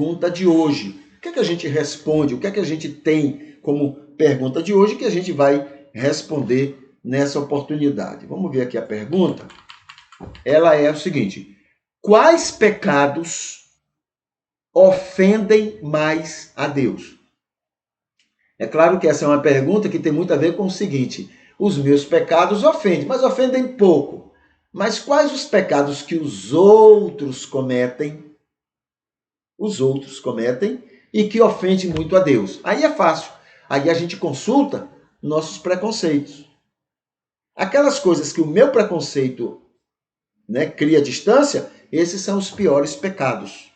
pergunta de hoje. O que é que a gente responde? O que é que a gente tem como pergunta de hoje que a gente vai responder nessa oportunidade? Vamos ver aqui a pergunta. Ela é o seguinte: quais pecados ofendem mais a Deus? É claro que essa é uma pergunta que tem muito a ver com o seguinte: os meus pecados ofendem, mas ofendem pouco. Mas quais os pecados que os outros cometem e que ofendem muito a Deus? Aí é fácil. Aí a gente consulta nossos preconceitos. Aquelas coisas que o meu preconceito, cria distância, esses são os piores pecados.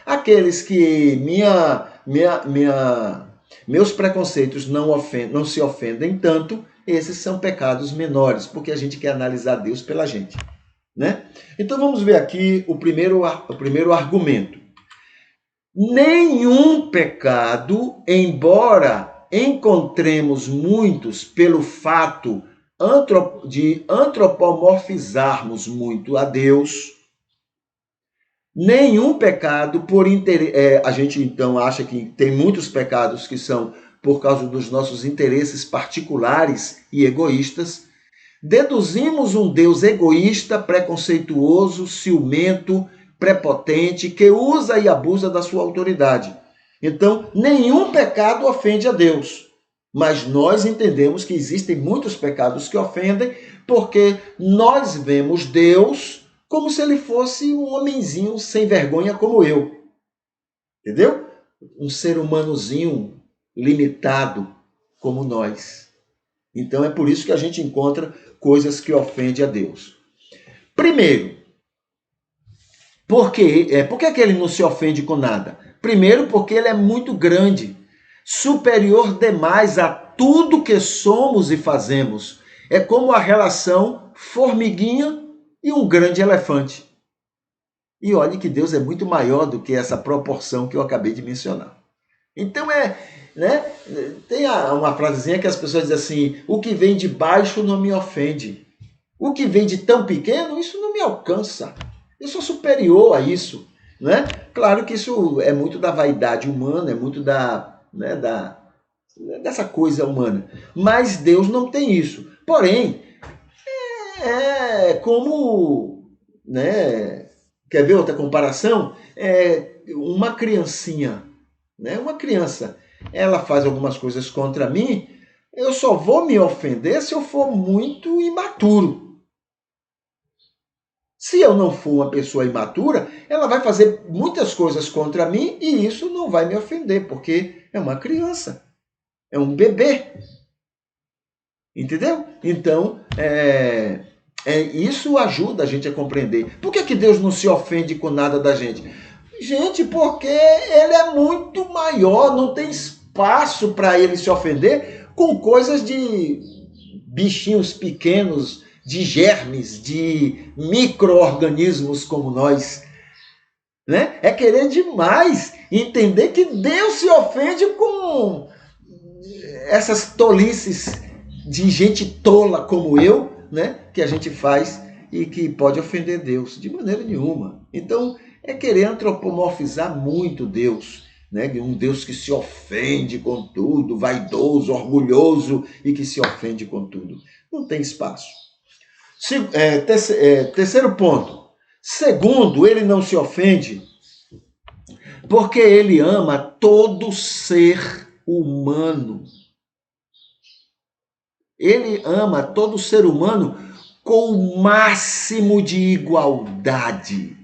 Aqueles que meus preconceitos não se ofendem tanto, esses são pecados menores, porque a gente quer analisar Deus pela gente. Então vamos ver aqui o primeiro argumento. Nenhum pecado, embora encontremos muitos pelo fato de antropomorfizarmos muito a Deus, nenhum pecado por interesse. A gente então acha que tem muitos pecados que são por causa dos nossos interesses particulares e egoístas. Deduzimos um Deus egoísta, preconceituoso, ciumento, prepotente, que usa e abusa da sua autoridade. Então, nenhum pecado ofende a Deus. Mas nós entendemos que existem muitos pecados que ofendem, porque nós vemos Deus como se ele fosse um homenzinho sem vergonha como eu. Entendeu? Um ser humanozinho limitado como nós. Então é por isso que a gente encontra coisas que ofendem a Deus. Primeiro, por que ele não se ofende com nada? Primeiro, porque ele é muito grande, superior demais a tudo que somos e fazemos. É como a relação formiguinha e um grande elefante. E olhe que Deus é muito maior do que essa proporção que eu acabei de mencionar. Então tem uma frasezinha que as pessoas dizem assim: o que vem de baixo não me ofende. O que vem de tão pequeno, isso não me alcança. Eu sou superior a isso. Claro que isso é muito da vaidade humana, é muito dessa coisa humana. Mas Deus não tem isso. Porém, é como... Quer ver outra comparação? Uma criancinha, uma criança, ela faz algumas coisas contra mim, eu só vou me ofender se eu for muito imaturo. Se eu não for uma pessoa imatura, ela vai fazer muitas coisas contra mim e isso não vai me ofender, porque é uma criança, é um bebê. Entendeu? Então, isso ajuda a gente a compreender. Por que Deus não se ofende com nada da gente? Gente, porque ele é muito maior, não tem espaço para ele se ofender com coisas de bichinhos pequenos, de germes, de micro-organismos como nós. É querer demais entender que Deus se ofende com essas tolices de gente tola como eu, que a gente faz e que pode ofender Deus. De maneira nenhuma. Então, é querer antropomorfizar muito Deus, um Deus que se ofende com tudo, vaidoso, orgulhoso e que se ofende com tudo. Não tem espaço. Terceiro ponto. Segundo, ele não se ofende porque ele ama todo ser humano. Ele ama todo ser humano com o máximo de igualdade,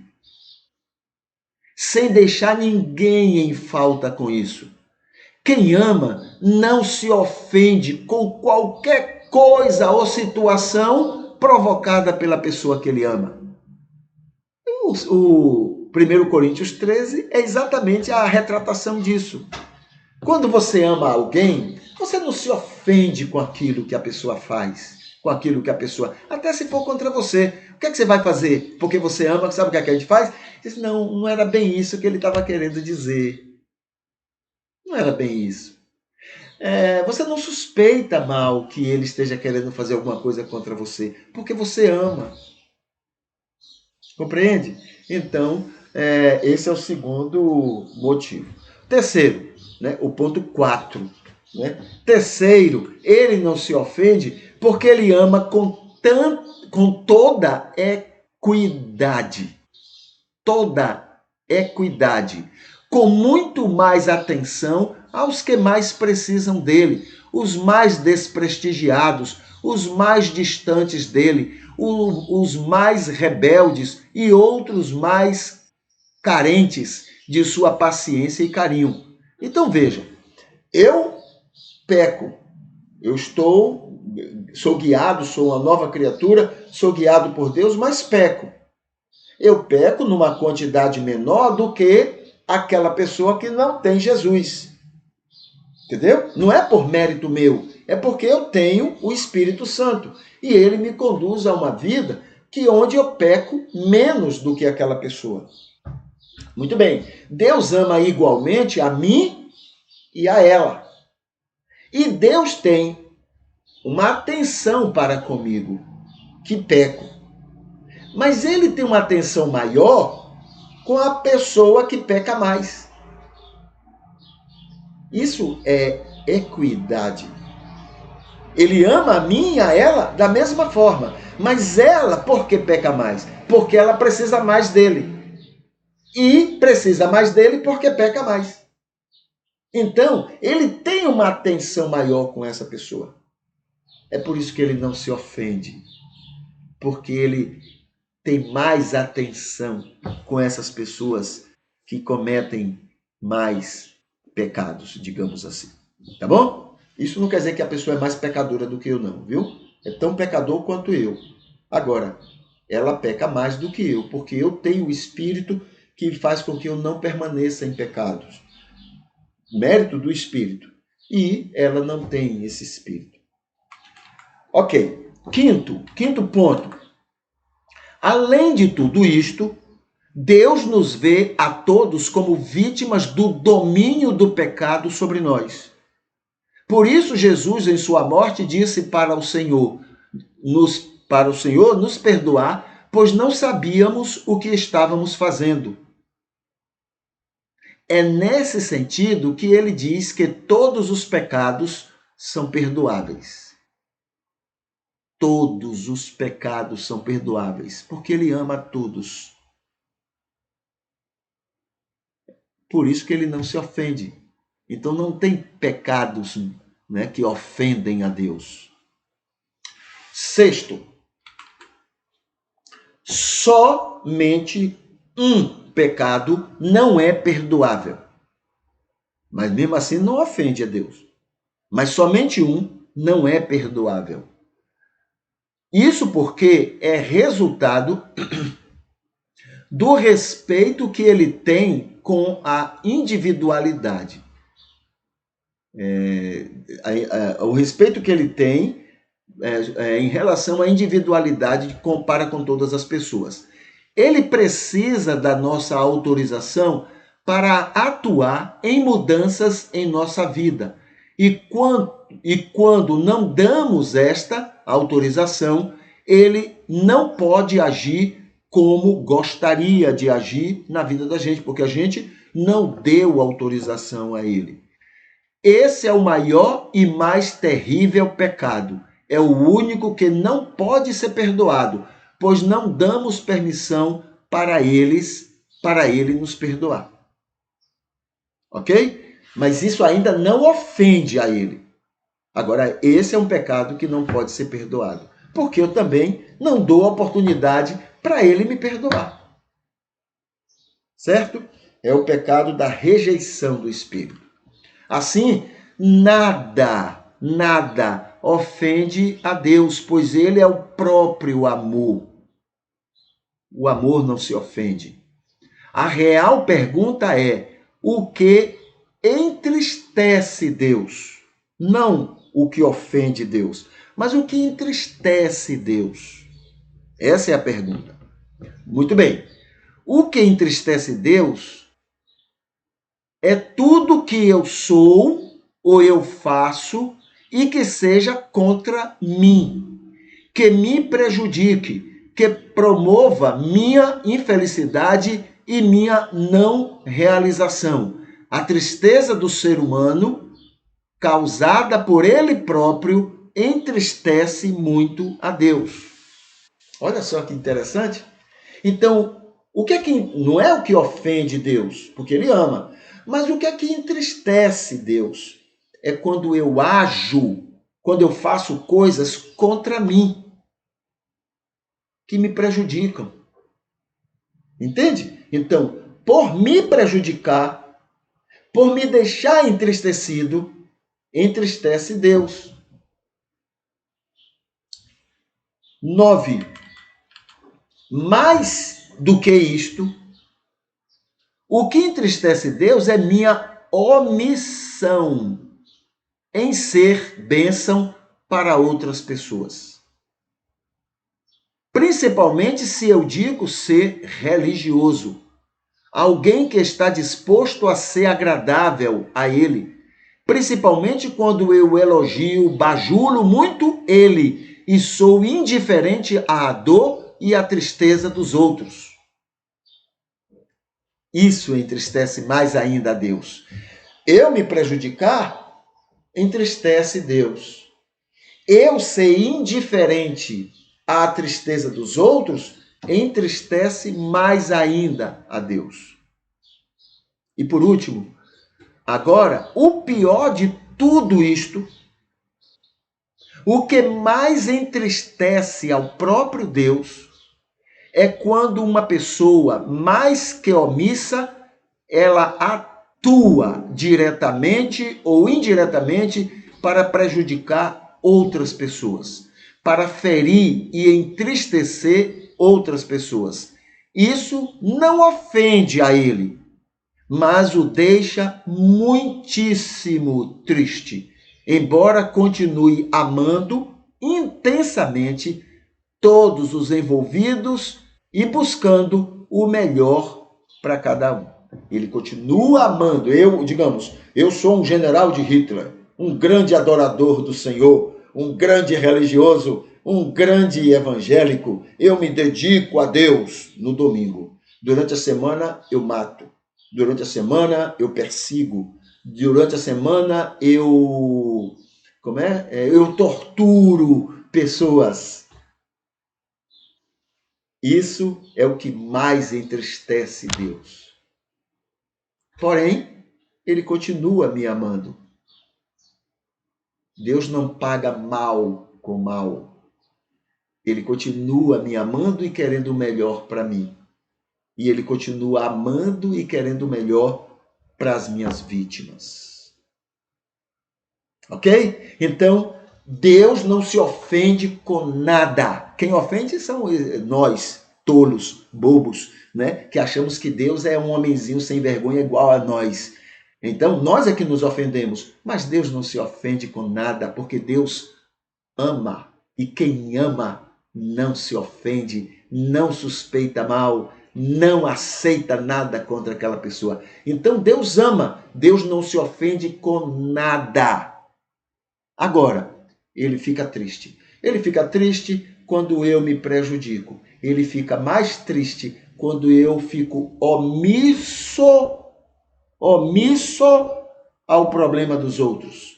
sem deixar ninguém em falta com isso. Quem ama não se ofende com qualquer coisa ou situação provocada pela pessoa que ele ama. O 1 Coríntios 13 é exatamente a retratação disso. Quando você ama alguém, você não se ofende com aquilo que a pessoa faz, com aquilo que a pessoa... Até se for contra você. O que é que você vai fazer? Porque você ama, sabe o que é que a gente faz? Diz, não era bem isso que ele estava querendo dizer. Não era bem isso. Você não suspeita mal que ele esteja querendo fazer alguma coisa contra você, porque você ama. Compreende? Então, esse é o segundo motivo. Terceiro, né, o ponto 4. Né? Terceiro, ele não se ofende porque ele ama com toda equidade. Toda equidade. Com muito mais atenção aos que mais precisam dele, os mais desprestigiados, os mais distantes dele, os mais rebeldes e outros mais carentes de sua paciência e carinho. Então veja, eu peco, sou guiado, sou uma nova criatura, sou guiado por Deus, mas peco. Eu peco numa quantidade menor do que aquela pessoa que não tem Jesus. Entendeu? Não é por mérito meu, é porque eu tenho o Espírito Santo e ele me conduz a uma vida onde eu peco menos do que aquela pessoa. Muito bem, Deus ama igualmente a mim e a ela. E Deus tem uma atenção para comigo, que peco. Mas ele tem uma atenção maior com a pessoa que peca mais. Isso é equidade. Ele ama a mim e a ela da mesma forma. Mas ela, por que peca mais? Porque ela precisa mais dele. E precisa mais dele porque peca mais. Então, ele tem uma atenção maior com essa pessoa. É por isso que ele não se ofende. Porque ele tem mais atenção com essas pessoas que cometem mais pecados, digamos assim. Tá bom? Isso não quer dizer que a pessoa é mais pecadora do que eu, não, viu? É tão pecador quanto eu. Agora, ela peca mais do que eu, porque eu tenho o Espírito que faz com que eu não permaneça em pecados. Mérito do Espírito. E ela não tem esse Espírito. Ok. Quinto ponto. Além de tudo isto, Deus nos vê a todos como vítimas do domínio do pecado sobre nós. Por isso, Jesus, em sua morte, disse para o Senhor nos perdoar, pois não sabíamos o que estávamos fazendo. É nesse sentido que ele diz que todos os pecados são perdoáveis. Todos os pecados são perdoáveis, porque ele ama a todos. Por isso que ele não se ofende. Então não tem pecados, né, que ofendem a Deus. Sexto, somente um pecado não é perdoável. Mas mesmo assim não ofende a Deus. Mas somente um não é perdoável. Isso porque é resultado do respeito que ele tem com a individualidade. O respeito que ele tem em relação à individualidade para com todas as pessoas. Ele precisa da nossa autorização para atuar em mudanças em nossa vida. E quando não damos esta autorização, ele não pode agir como gostaria de agir na vida da gente, porque a gente não deu autorização a ele. Esse é o maior e mais terrível pecado. É o único que não pode ser perdoado, pois não damos permissão para ele nos perdoar. Ok? Mas isso ainda não ofende a ele. Agora, esse é um pecado que não pode ser perdoado, porque eu também não dou oportunidade para ele me perdoar. Certo? É o pecado da rejeição do Espírito. Assim, nada ofende a Deus, pois ele é o próprio amor. O amor não se ofende. A real pergunta é: o que entristece Deus? Não o que ofende Deus, mas o que entristece Deus. Essa é a pergunta. Muito bem. O que entristece Deus é tudo que eu sou ou eu faço e que seja contra mim, que me prejudique, que promova minha infelicidade e minha não realização. A tristeza do ser humano, causada por ele próprio, entristece muito a Deus. Olha só que interessante. Então, o que é que não é o que ofende Deus, porque ele ama, mas o que é que entristece Deus? É quando eu ajo, quando eu faço coisas contra mim, que me prejudicam. Entende? Então, por me prejudicar, por me deixar entristecido, entristece Deus. 9. Mais do que isto, o que entristece Deus é minha omissão em ser bênção para outras pessoas. Principalmente se eu digo ser religioso. Alguém que está disposto a ser agradável a ele. Principalmente quando eu elogio, bajulo muito ele e sou indiferente à dor e à tristeza dos outros. Isso entristece mais ainda a Deus. Eu me prejudicar entristece Deus. Eu ser indiferente à tristeza dos outros entristece mais ainda a Deus. E por último, agora, o pior de tudo isto, o que mais entristece ao próprio Deus, é quando uma pessoa mais que omissa, ela atua diretamente ou indiretamente para prejudicar outras pessoas, para ferir e entristecer outras pessoas. Isso não ofende a ele, mas o deixa muitíssimo triste, embora continue amando intensamente todos os envolvidos e buscando o melhor para cada um. Ele continua amando. Eu sou um general de Hitler, um grande adorador do Senhor, um grande religioso, um grande evangélico. Eu me dedico a Deus no domingo. Durante a semana eu mato. Durante a semana eu persigo. Durante a semana eu torturo pessoas. Isso é o que mais entristece Deus. Porém, ele continua me amando. Deus não paga mal com mal. Ele continua me amando e querendo o melhor para mim. E ele continua amando e querendo o melhor para as minhas vítimas. Ok? Então, Deus não se ofende com nada. Quem ofende são nós, tolos, bobos, né? Que achamos que Deus é um homenzinho sem vergonha igual a nós. Então, nós é que nos ofendemos. Mas Deus não se ofende com nada, porque Deus ama. E quem ama não se ofende, não suspeita mal, não aceita nada contra aquela pessoa. Então, Deus ama. Deus não se ofende com nada. Agora, ele fica triste. Ele fica triste quando eu me prejudico. Ele fica mais triste quando eu fico omisso ao problema dos outros.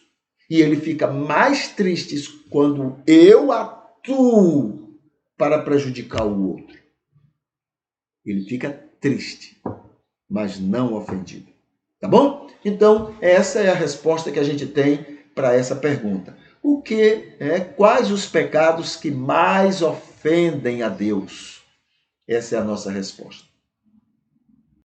E ele fica mais triste quando eu atuo para prejudicar o outro. Ele fica triste, mas não ofendido. Tá bom? Então, essa é a resposta que a gente tem para essa pergunta. Quais os pecados que mais ofendem a Deus? Essa é a nossa resposta.